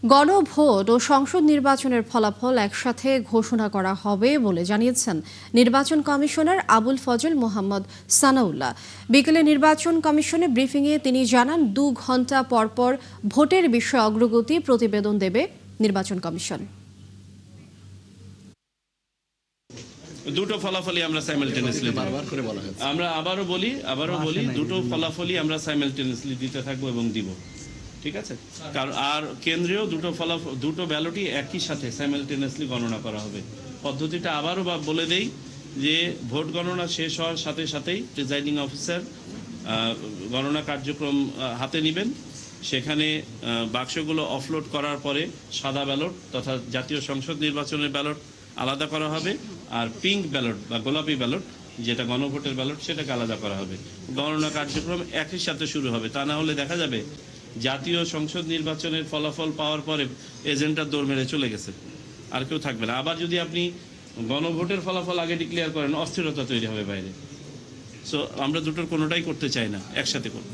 গণভোট ও সংসদ নির্বাচনের ফলাফল একসাথে ঘোষণা করা হবে বলে জানিয়েছেন নির্বাচন কমিশনার আবুল ফজল মোহাম্মদ সানাউল্লাহ। বিকেলে নির্বাচন কমিশনে ব্রিফিংয়ে তিনি জানান 2 ঘণ্টা পরপর ভোটের বিষয়ে অগ্রগতি প্রতিবেদন দেবে নির্বাচন কমিশন। দুটো ফলাফলই আমরা সাইমালটেনিয়াসলি বারবার করে বলা হচ্ছে। আমরা আবারও বলি দুটো ফলাফলই আমরা সাইমালটেনিয়াসলি দিতে থাকবো এবং দিব। ঠিক আছে, কারণ আর কেন্দ্রীয় দুটো ব্যালটই একই সাথে সাইমালটেনিয়াসলি গণনা করা হবে। পদ্ধতিটা আবারও বলে দেই যে ভোট গণনা শেষ হওয়ার সাথে সাথেই প্রিজাইডিং অফিসার গণনা কার্যক্রম হাতে নেবেন। সেখানে বাক্সগুলো অফলোড করার পরে সাদা ব্যালট তথা জাতীয় সংসদ নির্বাচনের ব্যালট আলাদা করা হবে, আর পিঙ্ক ব্যালট বা গোলাপি ব্যালট যেটা গণভোটের ব্যালট সেটাকে আলাদা করা হবে। গণনা কার্যক্রম একই সাথে শুরু হবে, তা না হলে দেখা যাবে জাতীয় সংসদ নির্বাচনের ফলাফল পাওয়ার পরে এজেন্টটা দৌড় মেরে চলে গেছে, আর কেউ থাকবে না। আবার যদি আপনি গণভোটের ফলাফল আগে ডিক্লেয়ার করেন, অস্থিরতা তৈরি হবে বাইরে। সো আমরা দুটোর কোনোটাই করতে চাই না, একসাথে করব।